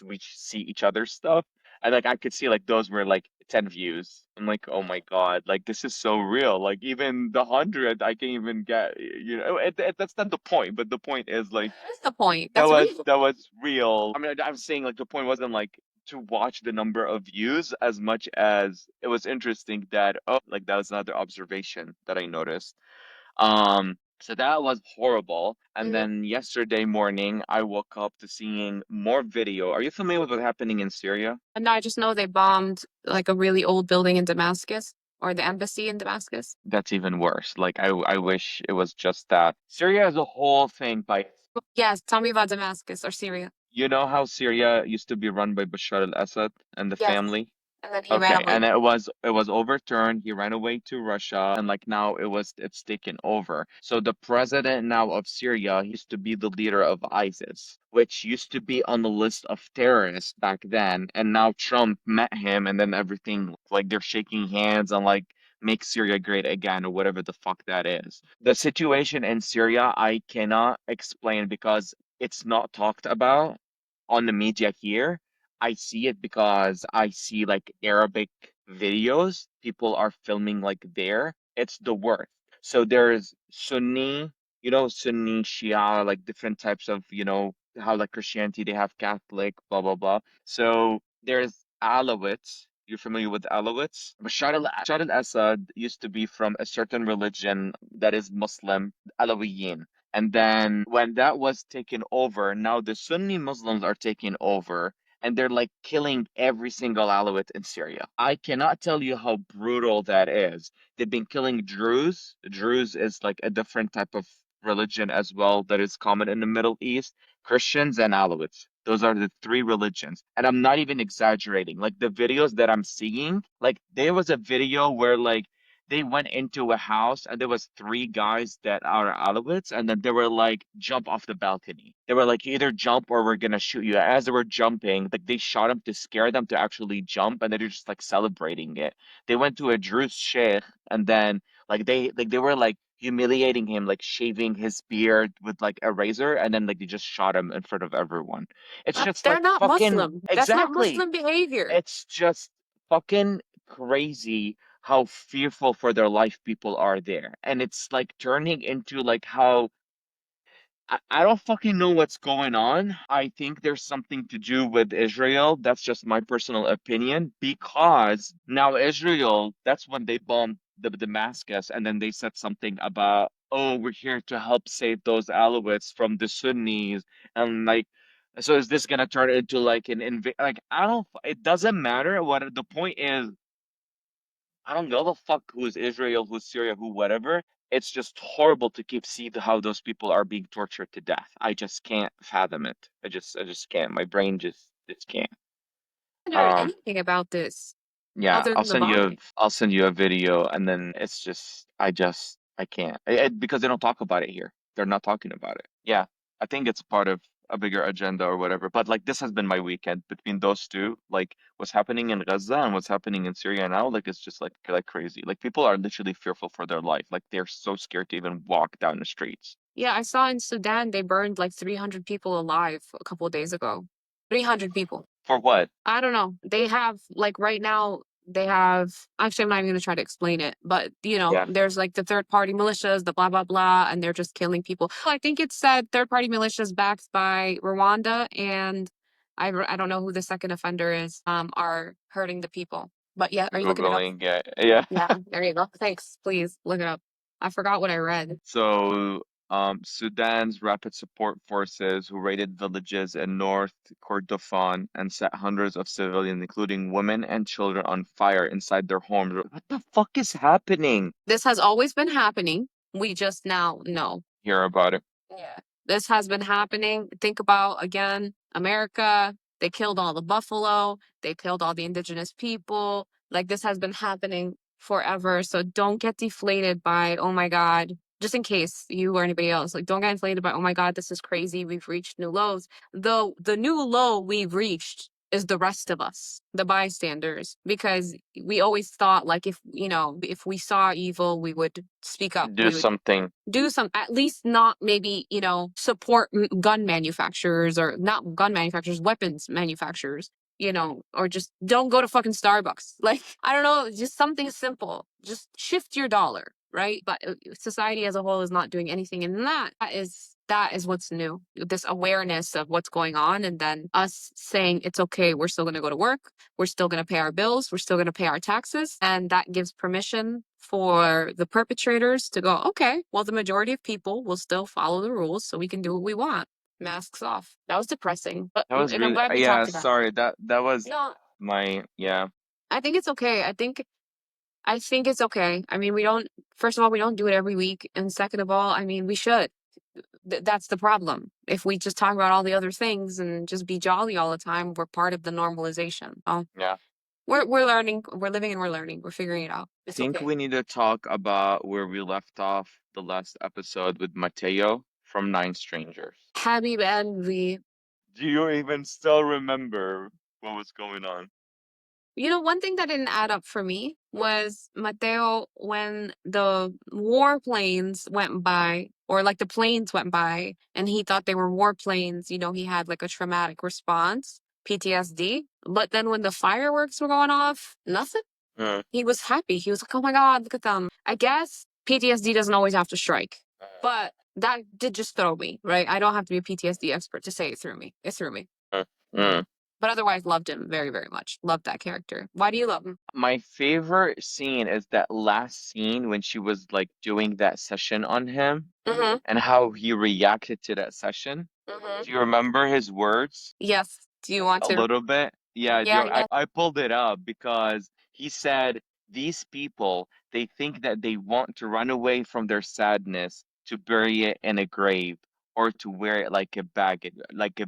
we see each other's stuff and like I could see like those were like 10 views. I'm like, oh my God, like this is so real. Like even the 100, I can't even get, you know, that's not the point, but the point is like That's the point. That's real. that was real. I mean, I'm saying like the point wasn't like to watch the number of views as much as it was interesting that oh, like that was another observation that I noticed. So that was horrible. And Mhm. then yesterday morning, I woke up to seeing more video. Are you familiar with what's happening in Syria? And I just know they bombed like a really old building in Damascus or the embassy in Damascus. That's even worse. Like I wish it was just that. Syria is a whole thing by Yes, tell me about Damascus or Syria. you know how Syria used to be run by Bashar al-Assad and the Yes. family? And then he ran Okay, away. and it was overturned. He ran away to Russia, and like now it's taken over. So the president now of Syria he used to be the leader of ISIS, which used to be on the list of terrorists back then. And now Trump met him, and then everything like they're shaking hands and like make Syria great again or whatever the fuck that is. The situation in Syria I cannot explain because it's not talked about on the media here. I see it because I see like Arabic videos. People are filming like there. It's the worst. So there's Sunni, Sunni, Shia, like different types of, how like Christianity, they have Catholic, blah, blah, blah. So there's Alawites. You're familiar with Alawites? Bashar al-Assad used to be from a certain religion that is Muslim, Alawiyin. And then when that was taken over, now the Sunni Muslims are taking over and they're like killing every single Alawite in Syria. I cannot tell you how brutal that is. They've been killing Druze. Druze is like a different type of religion as well that is common in the Middle East. Christians and Alawites. Those are the three religions. And I'm not even exaggerating. Like the videos that I'm seeing, like there was a video where like they went into a house and there was three guys that are Alawites and then they were like jump off the balcony. They were like either jump or we're gonna shoot you. As they were jumping, like they shot them to scare them to actually jump and they're just like celebrating it. They went to a Druze sheikh and then they were like humiliating him, like shaving his beard with like a razor and then like they just shot him in front of everyone. It's just They're like not fucking Muslim. That's not exactly. Muslim behavior. It's just fucking crazy how fearful for their life people are there. And it's like turning into like how I don't fucking know what's going on. I think there's something to do with Israel. That's just my personal opinion. Because now Israel, that's when they bombed the Damascus, and then they said something about, oh, we're here to help save those Alawites from the Sunnis. And like, so is this gonna turn into like an like I don't it doesn't matter what the point is I don't give a fuck who's Israel, who's Syria, who whatever. It's just horrible to keep seeing how those people are being tortured to death. I just can't fathom it. I just can't. My brain just can't. I haven't heard Um, anything about this yeah, other than the bombing. I'll send you a video, and then it's just I can't because they don't talk about it here. They're not talking about it. Yeah, I think it's part of a bigger agenda or whatever. But like this has been my weekend between those two, like what's happening in Gaza and what's happening in Syria now. Like it's just like crazy. Like people are literally fearful for their life. Like they're so scared to even walk down the streets. Yeah, I saw in Sudan they burned like 300 people alive a couple of days ago. 300 people. For what? I don't know. They have like right now they have actually I'm not even gonna try to explain it, but Yeah, there's like the third party militias, the blah blah blah, and they're just killing people. I think it said third party militias backed by Rwanda and I don't know who the second offender is, are hurting the people. But yeah, are you looking it up? Googling it. Yeah. Yeah, there you go. Thanks. Please look it up. I forgot what I read. So, Sudan's rapid support forces who raided villages in North Kordofan and set hundreds of civilians, including women and children, on fire inside their homes. What the fuck is happening? This has always been happening. We just now know. Hear about it. Yeah. This has been happening. Think about again, America. They killed all the buffalo. They killed all the indigenous people. Like this has been happening forever. So don't get deflated by, oh my God, just in case you or anybody else, like don't get inflated by, oh my God, this is crazy. We've reached new lows. The new low we've reached is the rest of us, the bystanders, because we always thought like if, you know, if we saw evil, we would speak up. Do We would something. do some, at least not maybe, you know, support gun manufacturers, or not gun manufacturers, weapons manufacturers, you know, or just don't go to fucking Starbucks. Like, I don't know, just something simple. Just shift your dollar, right? But society as a whole is not doing anything. And that is what's new. This awareness of what's going on, and then us saying it's okay, we're still going to go to work, we're still going to pay our bills, we're still going to pay our taxes, and that gives permission for the perpetrators to go, okay, well, the majority of people will still follow the rules, so we can do what we want. Masks off. That was depressing, but That was and I'm really, glad we yeah, talked about it. sorry. That was No, my, yeah. I think it's okay. I think it's okay. I mean, we don't. First of all, we don't do it every week, and second of all, I mean, we should. That's the problem. If we just talk about all the other things and just be jolly all the time, we're part of the normalization. Oh, Yeah. we're learning. We're living and we're learning. We're figuring it out. I It's think okay. we need to talk about where we left off the last episode with Mateo from Nine Strangers. Habib and the Do you even still remember what was going on? You know, one thing that didn't add up for me was Mateo when the warplanes went by, or like the planes went by, and he thought they were warplanes. You know, he had like a traumatic response, PTSD. But then when the fireworks were going off, nothing. Uh, He was happy. He was like, oh my God, look at them. I guess PTSD doesn't always have to strike, but that did just throw me, right? I don't have to be a PTSD expert to say it threw me. It threw me. uh, uh. But otherwise, loved him very, very much. Loved that character. Why do you love him? My favorite scene is that last scene when she was like doing that session on him Mm-hmm. and how he reacted to that session. Mm-hmm. Do you remember his words? Yes. Do you want A to? little bit. Yeah, Yeah, yeah. I pulled it up because he said these people, they think that they want to run away from their sadness to bury it in a grave or to wear it like a bag, like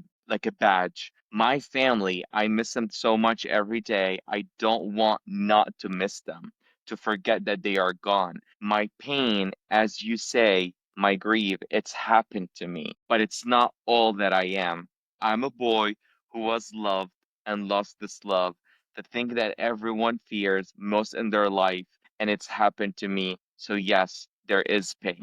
a badge. My family, I miss them so much every day. I don't want not to miss them, to forget that they are gone. My pain, as you say, my grief, it's happened to me, but it's not all that I am. I'm a boy who was loved and lost this love, the thing that everyone fears most in their life, and it's happened to me. So, yes, there is pain.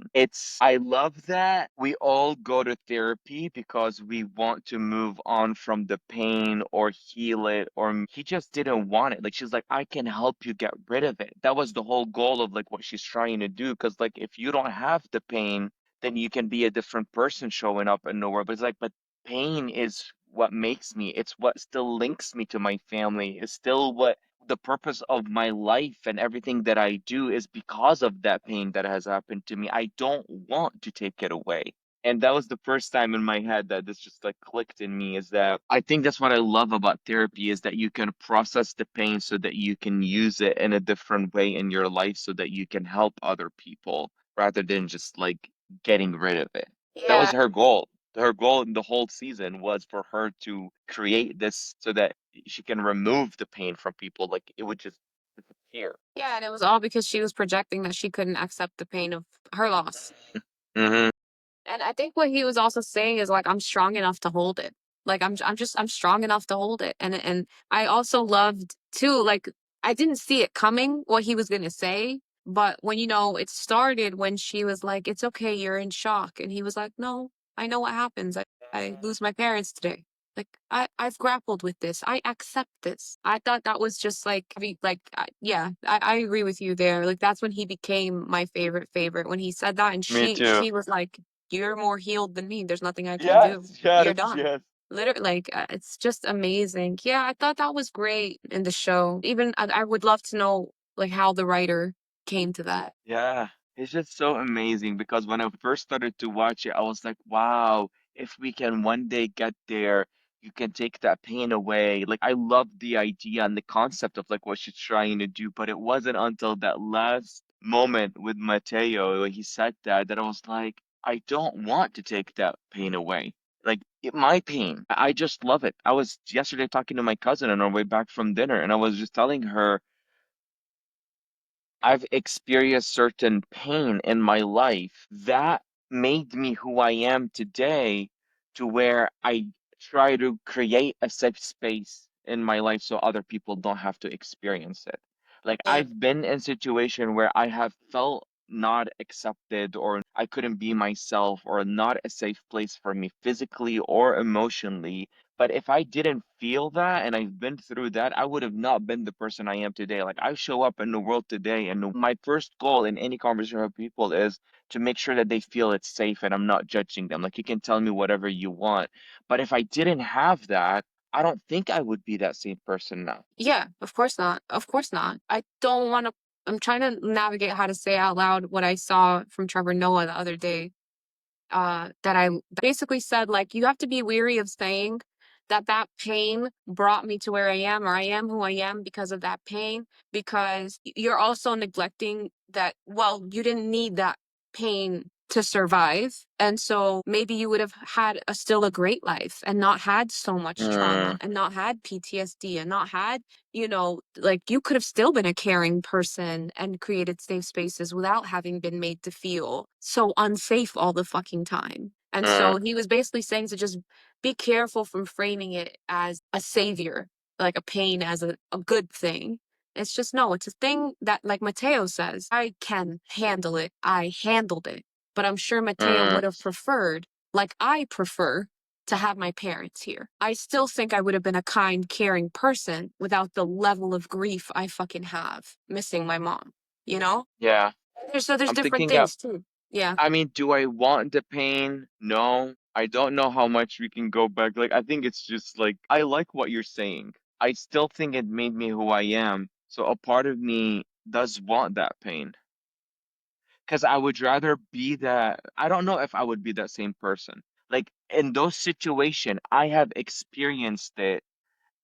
I love that we all go to therapy because we want to move on from the pain or heal it, or he just didn't want it. Like, she's like, I can help you get rid of it. That was the whole goal of like what she's trying to do. Because, like, if you don't have the pain, then you can be a different person showing up in nowhere. But it's like, but pain is what makes me, it's what still links me to my family, it's still what the purpose of my life and everything that I do is because of that pain that has happened to me. I don't want to take it away. And that was the first time in my head that this just like clicked in me is that I think that's what I love about therapy is that you can process the pain so that you can use it in a different way in your life so that you can help other people rather than just like getting rid of it. That was Yeah. her goal. Her goal in the whole season was for her to create this so that she can remove the pain from people. Like it would just disappear. Yeah, and it was all because she was projecting that she couldn't accept the pain of her loss. Hmm. And I think what he was also saying is like I'm strong enough to hold it. Like I'm strong enough to hold it. And I also loved too, like I didn't see it coming what he was gonna say, but when you know it started when she was like, it's okay, you're in shock. And he was like, no, I know what happens. I lose my parents today. Like I've grappled with this. I accept this. I thought that was just like yeah, I agree with you there. Like that's when he became my favorite when he said that, and Me too. she was like, you're more healed than me. There's nothing I can Yes, do. You're yes, done. yes. Literally, like it's just amazing. Yeah, I thought that was great in the show. Even I would love to know like how the writer came to that. Yeah. It's just so amazing because when I first started to watch it, I was like, wow, if we can one day get there, you can take that pain away. Like, I love the idea and the concept of like what she's trying to do, but it wasn't until that last moment with Mateo when he said that that I was like, I don't want to take that pain away. Like, my pain, I just love it. I was yesterday talking to my cousin on our way back from dinner, and I was just telling her. I've experienced certain pain in my life that made me who I am today, to where I try to create a safe space in my life so other people don't have to experience it. Like, I've been in situation where I have felt not accepted, or I couldn't be myself, or not a safe place for me physically or emotionally. But if I didn't feel that and I've been through that, I would have not been the person I am today. Like, I show up in the world today, and my first goal in any conversation with people is to make sure that they feel it's safe and I'm not judging them. Like, you can tell me whatever you want. But if I didn't have that, I don't think I would be that same person now. Yeah, of course not. Of course not. I don't want to. I'm trying to navigate how to say out loud what I saw from Trevor Noah the other day. That I basically said, like, you have to be weary of saying that that pain brought me to where I am, or I am who I am because of that pain, because you're also neglecting that, well, you didn't need that pain to survive. And so maybe you would have had still a great life and not had so much trauma Mm, and not had PTSD and not had, like you could have still been a caring person and created safe spaces without having been made to feel so unsafe all the fucking time. And mm, so he was basically saying to just be careful from framing it as a savior, like a pain as a good thing. It's just no, it's a thing that, like Mateo says, I can handle it. I handled it. But I'm sure Mateo mm, would have preferred, like I prefer, to have my parents here. I still think I would have been a kind, caring person without the level of grief I fucking have missing my mom, you know? yeah. So there's I'm different thinking things too. Yeah. I mean, do I want the pain? No. I don't know how much we can go back. Like, I think it's just like, I like what you're saying. I still think it made me who I am. So a part of me does want that pain. Because I would rather be that. I don't know if I would be that same person. Like, in those situations, I have experienced it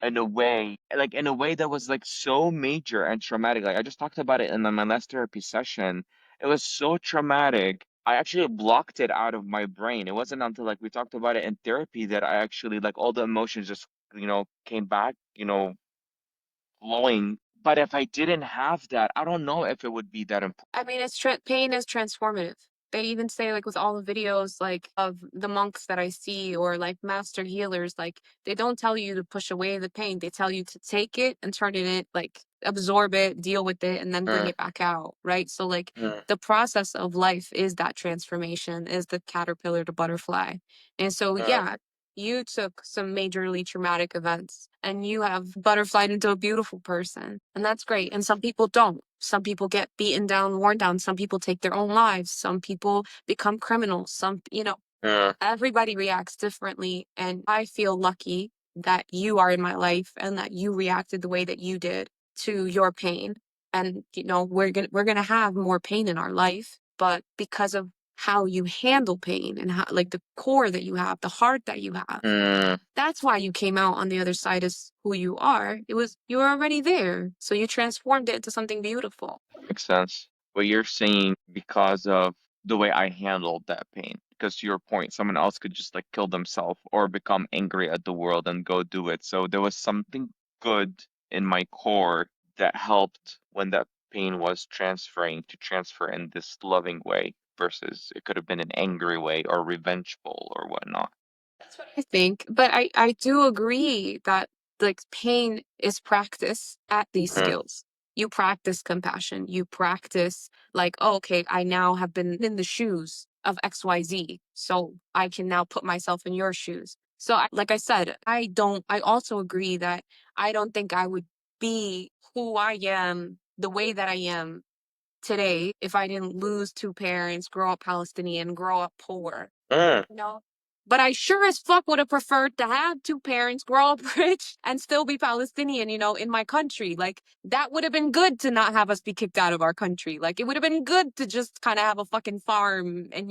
in a way that was like so major and traumatic. Like, I just talked about it in my last therapy session. It was so traumatic. I actually blocked it out of my brain. It wasn't until like we talked about it in therapy that I actually like all the emotions just, came back, flowing. But if I didn't have that, I don't know if it would be that important. I mean, pain is transformative. They even say, like, with all the videos, like, of the monks that I see, or like master healers, like, they don't tell you to push away the pain. They tell you to take it and turn it in, like, absorb it, deal with it, and then bring Mm, it back out, right? So, like, mm, the process of life is that transformation, is the caterpillar to butterfly. And so, mm, yeah, you took some majorly traumatic events and you have butterflied into a beautiful person. And that's great. And some people don't. Some people get beaten down, worn down. Some people take their own lives. Some people become criminals. mm, Everybody reacts differently. And I feel lucky that you are in my life and that you reacted the way that you did to your pain. And, we're gonna have more pain in our life, but because of how you handle pain and how, like, the core that you have, the heart that you have, mm. that's why you came out on the other side as who you are. You were already there. So you transformed it into something beautiful. Makes sense. What you're saying because of the way I handled that pain. Because to your point, someone else could just like kill themselves or become angry at the world and go do it. So there was something good in my core that helped when that pain was transferring to transfer in this loving way versus it could have been an angry way or revengeful or whatnot. That's what I think. But I do agree that, like, pain is practice at these Mm, skills. You practice compassion. You practice, like, oh, okay, I now have been in the shoes of XYZ. So I can now put myself in your shoes. So like I said, I also agree that I don't think I would be who I am the way that I am today if I didn't lose two parents, grow up Palestinian, grow up poor. mm, No. But I sure as fuck would have preferred to have two parents, grow up rich, and still be Palestinian, in my country. Like, that would have been good to not have us be kicked out of our country. Like, it would have been good to just kind of have a fucking farm and,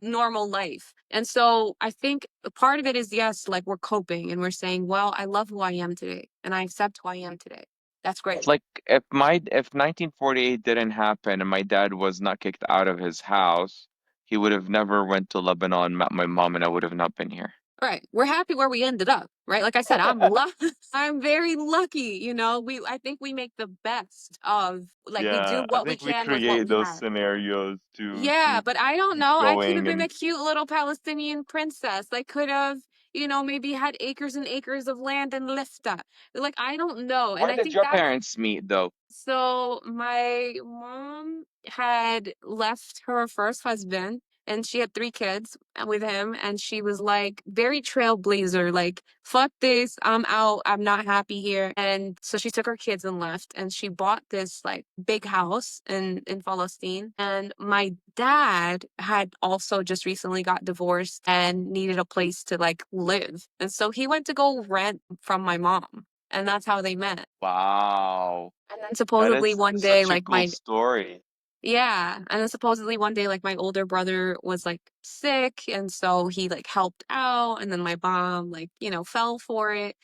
normal life. And so I think part of it is, yes, like we're coping and we're saying, well, I love who I am today and I accept who I am today. That's great. It's like if 1948 didn't happen and my dad was not kicked out of his house, he would have never went to Lebanon, met my mom, and I would have not been here. Right. We're happy where we ended up, right? Like I said, I'm very lucky, I think we make the best of, like, we do Yeah, I what we think we can with what create we those have. scenarios to Yeah, to but I don't keep know. I could have going been a and cute little Palestinian princess. I could have, maybe had acres and acres of land in Lifta. Like, I don't know. And where I did think your that's parents meet though? so my mom had left her first husband and she had three kids with him, and she was like very trailblazer, like, fuck this, I'm out, I'm not happy here. And so she took her kids and left, and she bought this like big house in Palestine. And my dad had also just recently got divorced and needed a place to like live. And so he went to go rent from my mom. And that's how they met. Wow, And then that supposedly is one day, such a like cool my, story. yeah. And then supposedly one day, like my older brother was like sick. And so he like helped out. And then my mom, like, fell for it.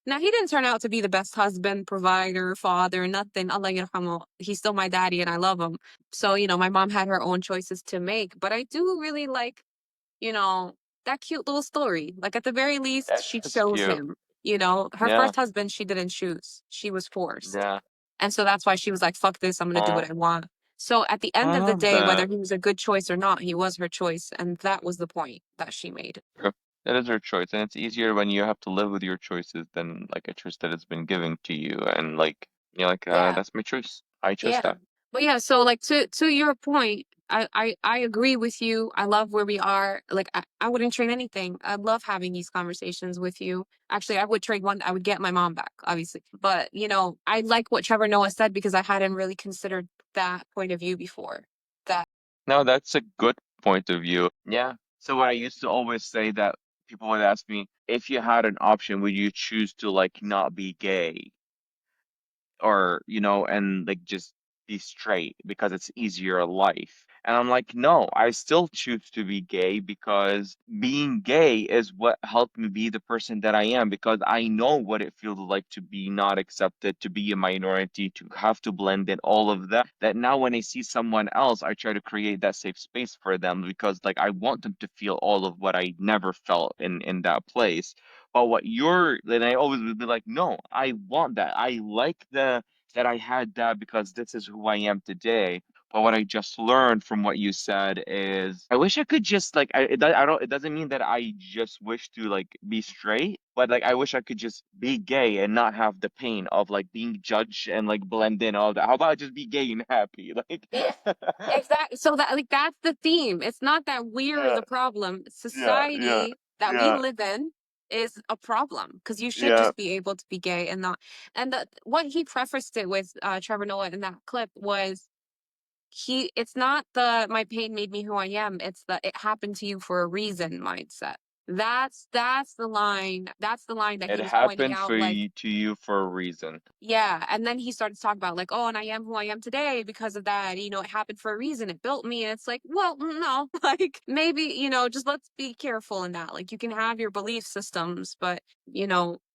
Now, he didn't turn out to be the best husband, provider, father, nothing. Allah yarhamu. He's still my daddy and I love him. So, my mom had her own choices to make. But I do really like, you know, that cute little story. Like, at the very least, That she is chose cute. him. Her Yeah, first husband, she didn't choose. She was forced. yeah. And so that's why she was like, fuck this, I'm gonna do what Oh, I want. So at the I end of the love day, whether that. he was a good choice or not, he was her choice. And that was the point that she made. True. That is her choice, and it's easier when you have to live with your choices than like a choice that has been given to you, and like you're like, Yeah. that's my choice. I chose Yeah. that. But yeah, so like to your point, I agree with you. I love where we are. Like, I wouldn't trade anything. I love having these conversations with you. Actually, I would trade one. I would get my mom back, obviously. But I like what Trevor Noah said because I hadn't really considered that point of view before. That No, that's a good point of view. Yeah. So what I used to always say that people would ask me, if you had an option, would you choose to like not be gay? Or and like just be straight because it's easier life. And I'm like, no, I still choose to be gay because being gay is what helped me be the person that I am, because I know what it feels like to be not accepted, to be a minority, to have to blend in all of that. That now when I see someone else, I try to create that safe space for them because like I want them to feel all of what I never felt in that place. But what you're, then I always would be like, no, I want that. I like that I had that because this is who I am today. But what I just learned from what you said is I wish I could just like I don't, it doesn't mean that I just wish to like be straight, but like I wish I could just be gay and not have the pain of like being judged and like blend in all that. How about I just be gay and happy? Like Yeah, exactly. So that, like, that's the theme. It's not that we're yeah, the problem. yeah, yeah, Society that we yeah, live in is a problem because you should yeah. just be able to be gay and not. And what he prefaced it with, Trevor Noah, in that clip was, it's not the my pain made me who I am. It's the it happened to you for a reason mindset. That's the line. That's the line that It he was pointing happened for out. Like, you to you for a reason. yeah, and then he started to talk about like, oh, and I am who I am today because of that. It happened for a reason. It built me. And it's like, well, no, like maybe, just let's be careful in that. Like, you can have your belief systems, but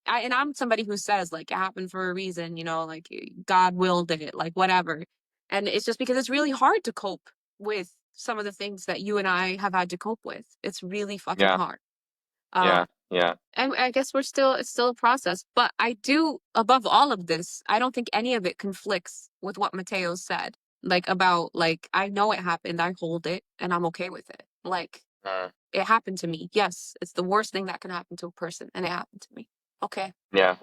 I'm somebody who says like it happened for a reason, like God willed it, like whatever. And it's just because it's really hard to cope with some of the things that you and I have had to cope with. It's really fucking Yeah, hard. yeah, Um, yeah. and I guess it's still a process. But I do, above all of this, I don't think any of it conflicts with what Mateo said. Like, about, like, I know it happened, I hold it, and I'm okay with it. Like, Uh, it happened to me. Yes, it's the worst thing that can happen to a person, and it happened to me. Okay. yeah.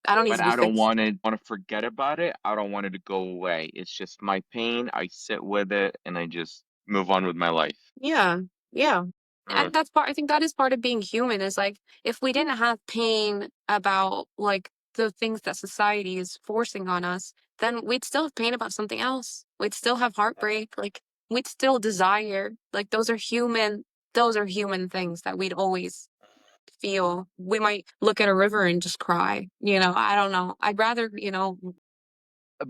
I don't need But to be I don't fixed. want to forget about it. I don't want it to go away. It's just my pain. I sit with it and I just move on with my life. Yeah. Yeah. Mm, And I think that is part of being human, is like, if we didn't have pain about like the things that society is forcing on us, then we'd still have pain about something else. We'd still have heartbreak. Like, we'd still desire. Like, those are human those are human things that we'd always feel. We might look at a river and just cry, I don't know. I'd rather,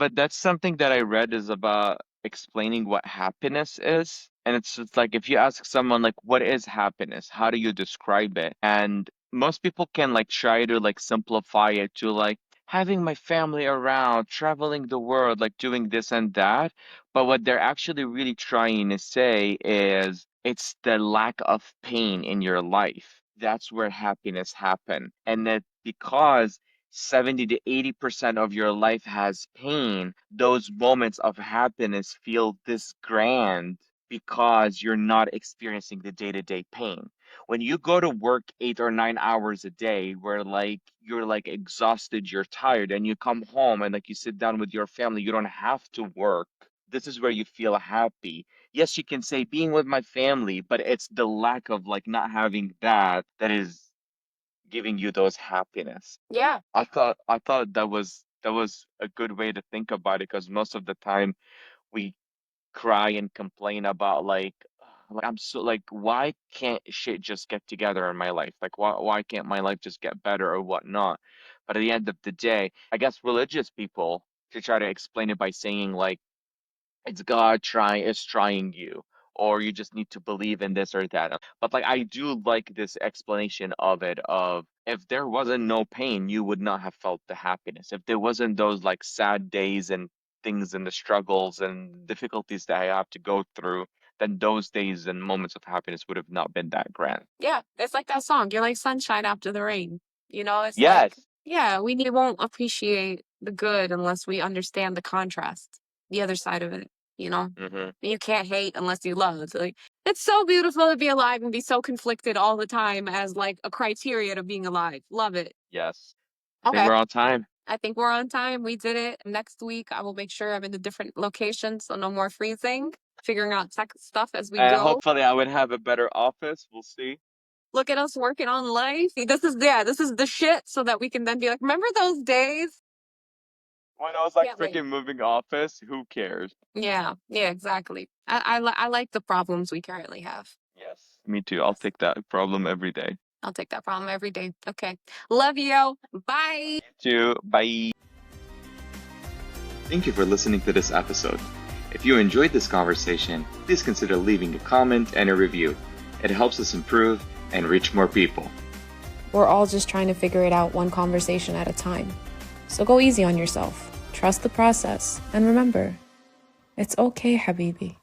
But that's something that I read is about explaining what happiness is. And it's just like if you ask someone like what is happiness? How do you describe it? And most people can like try to like simplify it to like having my family around, traveling the world, like doing this and that. But what they're actually really trying to say is it's the lack of pain in your life. That's where happiness happen. And that because 70 to 80% of your life has pain, those moments of happiness feel this grand because you're not experiencing the day-to-day pain. When you go to work 8 or 9 hours a day, where like you're like exhausted, you're tired, and you come home and like you sit down with your family, you don't have to work. This is where you feel happy. Yes, you can say being with my family, but it's the lack of like not having that that is giving you those happiness. Yeah. I thought that was a good way to think about it because most of the time we cry and complain about like I'm so like why can't shit just get together in my life? Like why can't my life just get better or whatnot? But at the end of the day, I guess religious people to try to explain it by saying like it's God trying is trying you, or you just need to believe in this or that. But like I do like this explanation of it of if there wasn't no pain, you would not have felt the happiness. If there wasn't those like sad days and things and the struggles and difficulties that I have to go through, then those days and moments of happiness would have not been that grand. Yeah, it's like that song. You're like sunshine after the rain. It's like, Yes. yeah, we won't appreciate the good unless we understand the contrast, the other side of it, you know? Hmm. You can't hate unless you love. It's like, it's so beautiful to be alive and be so conflicted all the time as like a criteria to being alive. Love it. Yes. I think Okay. we're on time. I think we're on time. We did it. Next week, I will make sure I'm in a different location, so no more freezing, figuring out tech stuff as we go. Hopefully I would have a better office. We'll see. Look at us working on life. This is the shit so that we can then be like, remember those days? When I was like Can't wait. freaking moving office, who cares? Yeah, yeah, exactly. I like the problems we currently have. Yes. Me too. I'll Yes. take that problem every day. I'll take that problem every day. Okay. Love you. Bye. You too. Bye. Thank you for listening to this episode. If you enjoyed this conversation, please consider leaving a comment and a review. It helps us improve and reach more people. We're all just trying to figure it out one conversation at a time. So go easy on yourself. Trust the process. And remember, it's okay, Habibi.